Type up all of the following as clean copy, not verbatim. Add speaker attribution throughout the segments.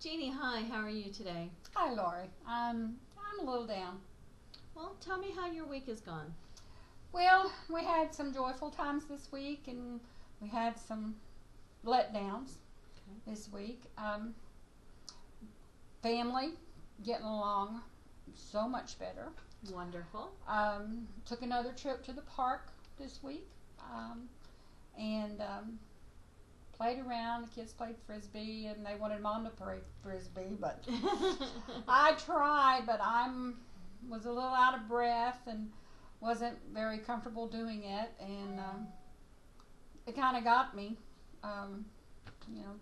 Speaker 1: Jeannie, hi, how are you today?
Speaker 2: Hi, Lori. I'm a little down.
Speaker 1: Well, tell me how your week has gone.
Speaker 2: Well, we had some joyful times this week, and we had some letdowns
Speaker 1: Okay.
Speaker 2: this week. Family getting along so much better.
Speaker 1: Wonderful.
Speaker 2: Took another trip to the park this week, and played around. The kids played frisbee, and they wanted mom to play frisbee, but I tried, but was a little out of breath and wasn't very comfortable doing it, and it kind of got me, you know,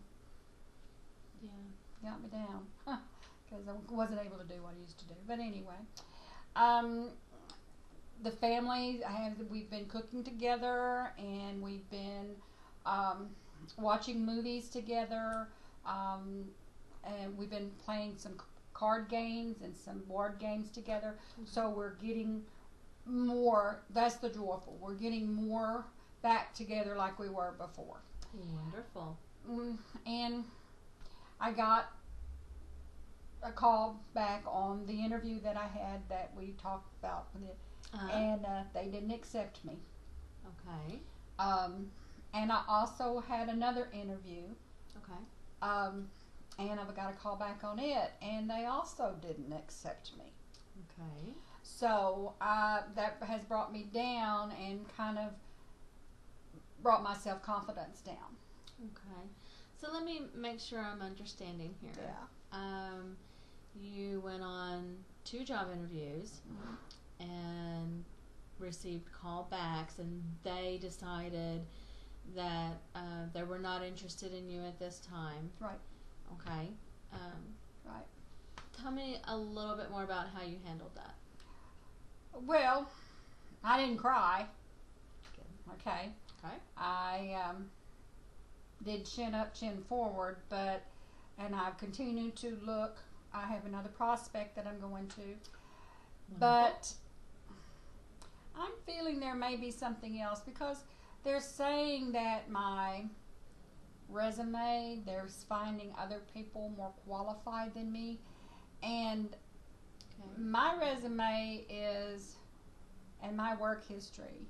Speaker 1: Yeah.
Speaker 2: got me down because I wasn't able to do what I used to do. But anyway, um, the family we've been cooking together, and we've been watching movies together, and we've been playing some card games and some board games together. So we're getting more. That's the joyful. We're getting more back together like we were before.
Speaker 1: Wonderful.
Speaker 2: And I got a call back on the interview that I had that we talked about, and they didn't accept me.
Speaker 1: Okay.
Speaker 2: And I also had another interview,
Speaker 1: Okay.
Speaker 2: and I've got a call back on it, and they also didn't accept me.
Speaker 1: Okay.
Speaker 2: So that has brought me down and kind of brought my self confidence down.
Speaker 1: Okay. So let me make sure I'm understanding here.
Speaker 2: Yeah.
Speaker 1: You went on 2 job interviews and received callbacks, and they decided that they were not interested in you at this time.
Speaker 2: Right.
Speaker 1: Okay.
Speaker 2: Right.
Speaker 1: Tell me a little bit more about how you handled that.
Speaker 2: Well, I didn't cry. Okay.
Speaker 1: Okay.
Speaker 2: I did chin up, chin forward, and I've continued to look. I have another prospect that I'm going to, but I'm feeling there may be something else because they're saying that my resume, they're finding other people more qualified than me, and my resume and my work history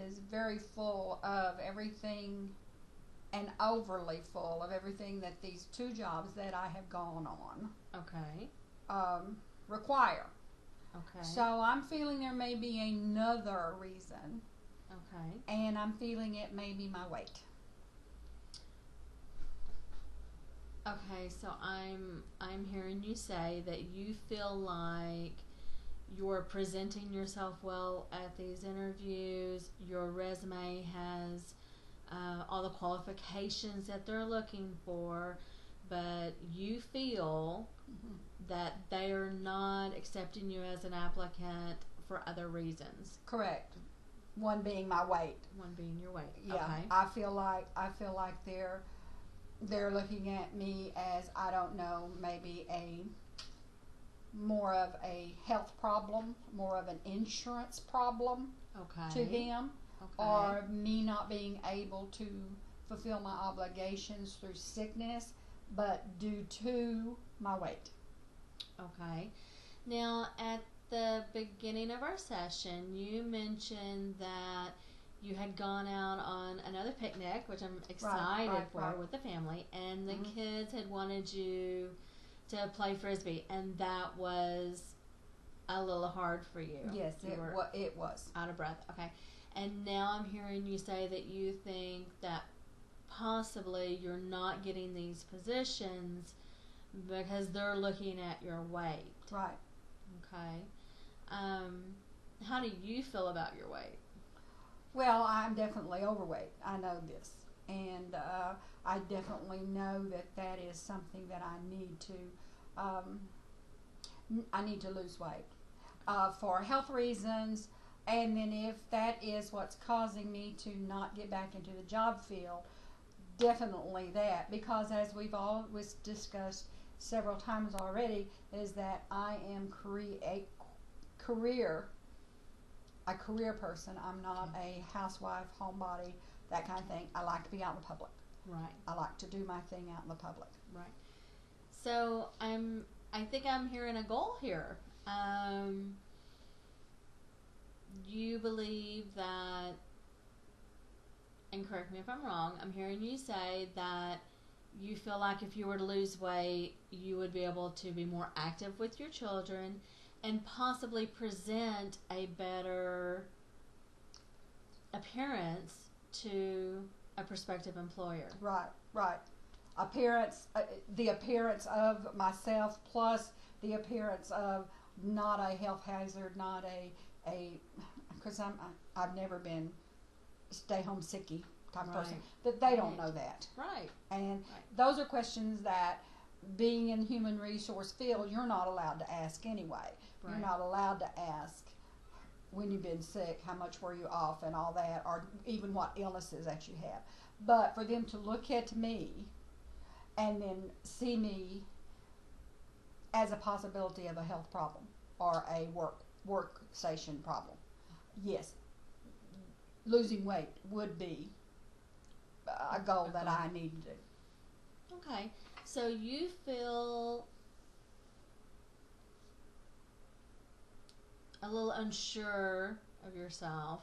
Speaker 2: is very full of everything, and overly full of everything that these 2 jobs that I have gone on
Speaker 1: Okay.
Speaker 2: require.
Speaker 1: Okay.
Speaker 2: So I'm feeling there may be another reason,
Speaker 1: Okay.
Speaker 2: and I'm feeling it may be my weight.
Speaker 1: Okay, so I'm hearing you say that you feel like you're presenting yourself well at these interviews. Your resume has all the qualifications that they're looking for, but you feel that they are not accepting you as an applicant for other reasons.
Speaker 2: Correct. One being my weight.
Speaker 1: One being your weight.
Speaker 2: Yeah.
Speaker 1: Okay.
Speaker 2: I feel like they're looking at me as, I don't know, maybe more of a health problem, more of an insurance problem
Speaker 1: Okay.
Speaker 2: to them,
Speaker 1: Okay.
Speaker 2: or me not being able to fulfill my obligations through sickness, but due to my weight.
Speaker 1: Okay. Now, at the beginning of our session, you mentioned that you had gone out on another picnic, which I'm excited for,
Speaker 2: right.
Speaker 1: with the family, and the kids had wanted you to play frisbee, and that was a little hard for you.
Speaker 2: Yes, it was.
Speaker 1: Out of breath. Okay. And now I'm hearing you say that you think that possibly you're not getting these positions because they're looking at your weight.
Speaker 2: Right.
Speaker 1: Okay. How do you feel about your weight?
Speaker 2: Well, I'm definitely overweight. I know this, and I definitely know that is something that I need to lose weight for health reasons, and then if that is what's causing me to not get back into the job field, definitely that, because as we've always discussed several times already, is that I am a career person. I'm not a housewife, homebody, that kind of thing. I like to be out in the public.
Speaker 1: Right.
Speaker 2: I like to do my thing out in the public.
Speaker 1: Right. So I think I'm hearing a goal here. You believe that, and correct me if I'm wrong, I'm hearing you say that you feel like if you were to lose weight, you would be able to be more active with your children and possibly present a better appearance to a prospective employer.
Speaker 2: Right, right. Appearance, the appearance of myself plus the appearance of not a health hazard, not because I've never been stay home sicky type
Speaker 1: Right.
Speaker 2: person. That they don't know that.
Speaker 1: Right.
Speaker 2: And those are questions that, being in human resource field, you're not allowed to ask anyway.
Speaker 1: Right.
Speaker 2: You're not allowed to ask when you've been sick, how much were you off and all that, or even what illnesses that you have. But for them to look at me and then see me as a possibility of a health problem or a workstation problem, yes, losing weight would be a goal that I need to do.
Speaker 1: Okay. So you feel a little unsure of yourself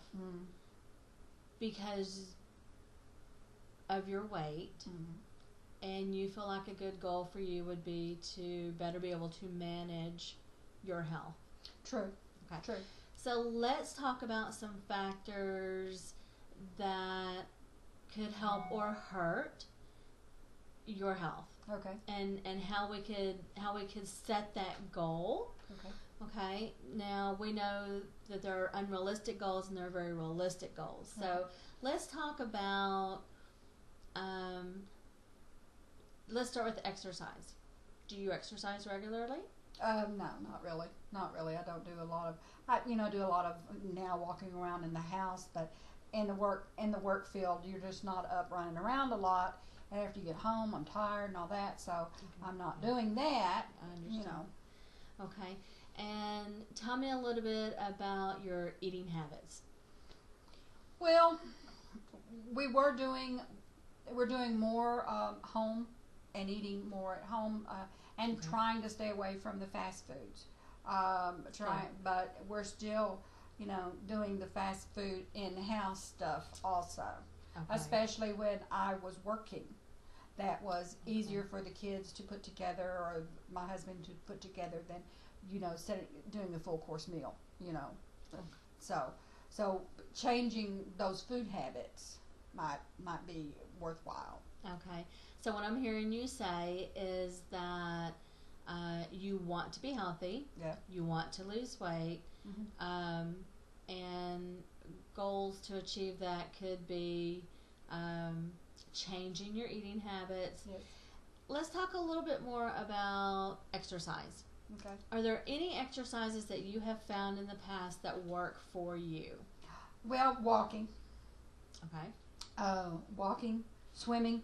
Speaker 1: because of your weight, and you feel like a good goal for you would be to better be able to manage your health.
Speaker 2: True.
Speaker 1: Okay.
Speaker 2: True.
Speaker 1: So let's talk about some factors that could help or hurt your health,
Speaker 2: Okay.
Speaker 1: and how we could set that goal.
Speaker 2: Okay.
Speaker 1: Okay. Now we know that there are unrealistic goals and there are very realistic goals. So let's talk about. Let's start with exercise. Do you exercise regularly?
Speaker 2: No, not really. Not really. I don't do a lot of. I do a lot of now walking around in the house, but in the work field, you're just not up running around a lot. And after you get home, I'm tired and all that, so I'm not doing that.
Speaker 1: I understand. Okay. And tell me a little bit about your eating habits.
Speaker 2: Well, we're doing more home and eating more at home, and trying to stay away from the fast foods. But we're still, doing the fast food in-house stuff also.
Speaker 1: Okay.
Speaker 2: Especially when I was working. That was easier for the kids to put together, or my husband to put together than, doing a full course meal, So changing those food habits might be worthwhile.
Speaker 1: Okay. So what I'm hearing you say is that you want to be healthy.
Speaker 2: Yeah.
Speaker 1: You want to lose weight. And goals to achieve that could be changing your eating habits.
Speaker 2: Yes.
Speaker 1: Let's talk a little bit more about exercise.
Speaker 2: Okay.
Speaker 1: Are there any exercises that you have found in the past that work for you?
Speaker 2: Well, walking.
Speaker 1: Okay.
Speaker 2: Walking, swimming,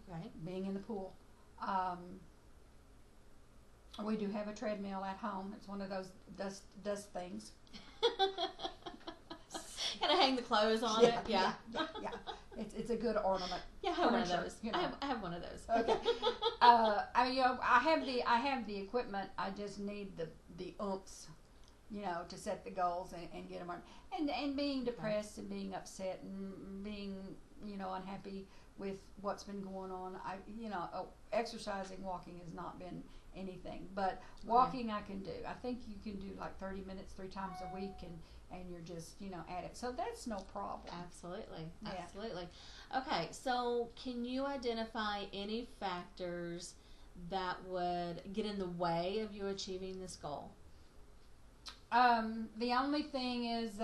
Speaker 1: Okay.
Speaker 2: being in the pool. We do have a treadmill at home. It's one of those dust things.
Speaker 1: Can I hang the clothes on it? Yeah.
Speaker 2: It's a good ornament.
Speaker 1: Yeah, I have one of
Speaker 2: Furniture,
Speaker 1: those.
Speaker 2: you know.
Speaker 1: I have one of those.
Speaker 2: Okay. I have the equipment. I just need the oomph, to set the goals and get them on. And being depressed and being upset and being, unhappy with what's been going on. Exercising, walking has not been anything, but walking I can do. I think you can do like 30 minutes 3 times a week, and you're just at it. So that's no problem.
Speaker 1: Absolutely.
Speaker 2: Yeah.
Speaker 1: Absolutely. Okay, so can you identify any factors that would get in the way of you achieving this goal?
Speaker 2: The only thing is,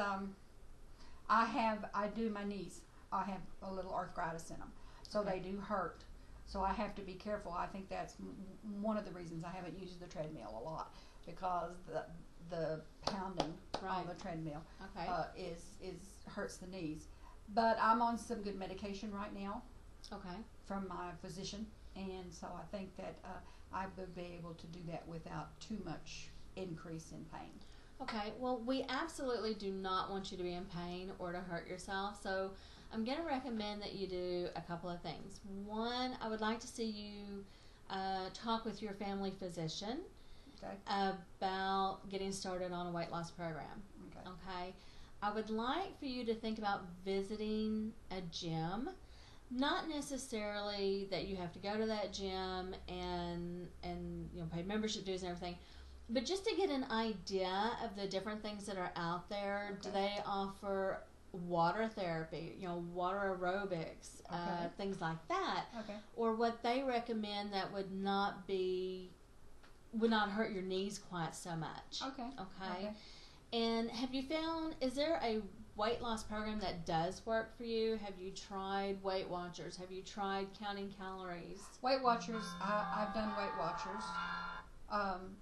Speaker 2: I do my knees. I have a little arthritis in them, so they do hurt. So I have to be careful. I think that's one of the reasons I haven't used the treadmill a lot, because the pounding on the treadmill is hurts the knees. But I'm on some good medication right now.
Speaker 1: Okay.
Speaker 2: From my physician, and so I think that I would be able to do that without too much increase in pain.
Speaker 1: Okay, well, we absolutely do not want you to be in pain or to hurt yourself, so I'm going to recommend that you do a couple of things. One, I would like to see you talk with your family physician
Speaker 2: Okay.
Speaker 1: about getting started on a weight loss program.
Speaker 2: Okay.
Speaker 1: Okay. I would like for you to think about visiting a gym. Not necessarily that you have to go to that gym and pay membership dues and everything, but just to get an idea of the different things that are out there.
Speaker 2: Okay.
Speaker 1: Do they offer water therapy, water aerobics,
Speaker 2: Okay.
Speaker 1: things like that,
Speaker 2: Okay.
Speaker 1: or what they recommend that would not hurt your knees quite so much.
Speaker 2: Okay.
Speaker 1: Okay. And have you found, is there a weight loss program that does work for you? Have you tried Weight Watchers? Have you tried counting calories?
Speaker 2: Weight Watchers, I've done Weight Watchers,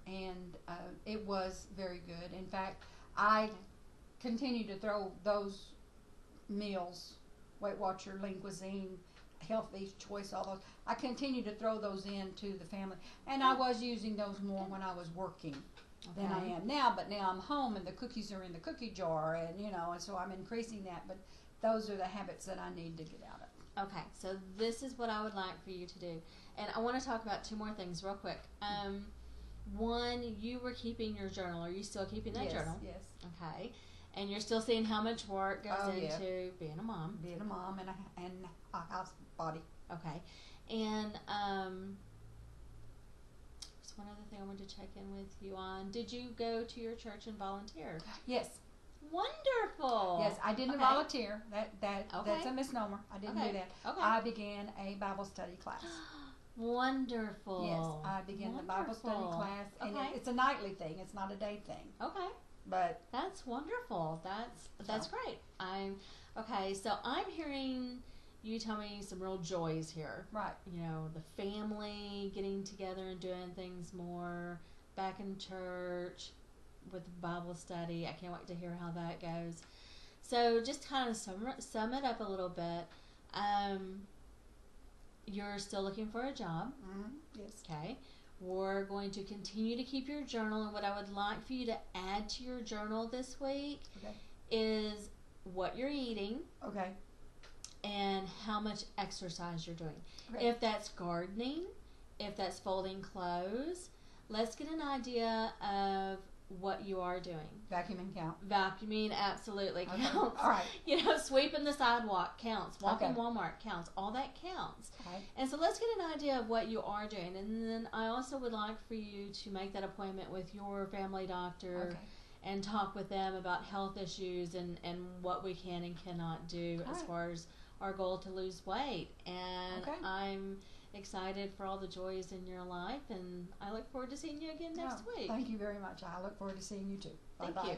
Speaker 2: and it was very good. In fact, I continue to throw those meals, Weight Watcher, Lean Cuisine, Healthy Choice, all those. I continue to throw those into the family, and I was using those more when I was working than I am now. But now I'm home, and the cookies are in the cookie jar, and and so I'm increasing that. But those are the habits that I need to get out of.
Speaker 1: Okay, so this is what I would like for you to do, and I want to talk about two more things real quick. One, you were keeping your journal. Are you still keeping that journal?
Speaker 2: Yes.
Speaker 1: Okay. And you're still seeing how much work goes into being a mom.
Speaker 2: Being a mom and a house body.
Speaker 1: Okay. And there's one other thing I wanted to check in with you on. Did you go to your church and volunteer?
Speaker 2: Yes.
Speaker 1: Wonderful.
Speaker 2: Yes, I didn't volunteer. That's a misnomer. I didn't do that.
Speaker 1: Okay.
Speaker 2: I began a Bible study class.
Speaker 1: Wonderful.
Speaker 2: Yes, I began the Bible study class, and it's a nightly thing. It's not a day thing.
Speaker 1: Okay.
Speaker 2: But
Speaker 1: that's wonderful. That's great. Okay. So I'm hearing you tell me some real joys here.
Speaker 2: Right.
Speaker 1: The family getting together and doing things more, back in church with Bible study. I can't wait to hear how that goes. So just kind of sum it up a little bit. You're still looking for a job.
Speaker 2: Mm-hmm. Yes.
Speaker 1: Okay. We're going to continue to keep your journal, and what I would like for you to add to your journal this week is what you're eating.
Speaker 2: Okay.
Speaker 1: And how much exercise you're doing.
Speaker 2: Okay.
Speaker 1: If that's gardening, if that's folding clothes, let's get an idea of what you are doing.
Speaker 2: Vacuuming count.
Speaker 1: Vacuuming absolutely counts.
Speaker 2: All right.
Speaker 1: Sweeping the sidewalk counts. Walking
Speaker 2: Okay.
Speaker 1: Walmart counts. All that counts.
Speaker 2: Okay.
Speaker 1: And so let's get an idea of what you are doing. And then I also would like for you to make that appointment with your family doctor and talk with them about health issues and what we can and cannot do as far as our goal to lose weight. And I'm excited for all the joys in your life, and I look forward to seeing you again next week.
Speaker 2: Thank you very much. I look forward to seeing you too. Bye-bye.
Speaker 1: Thank you.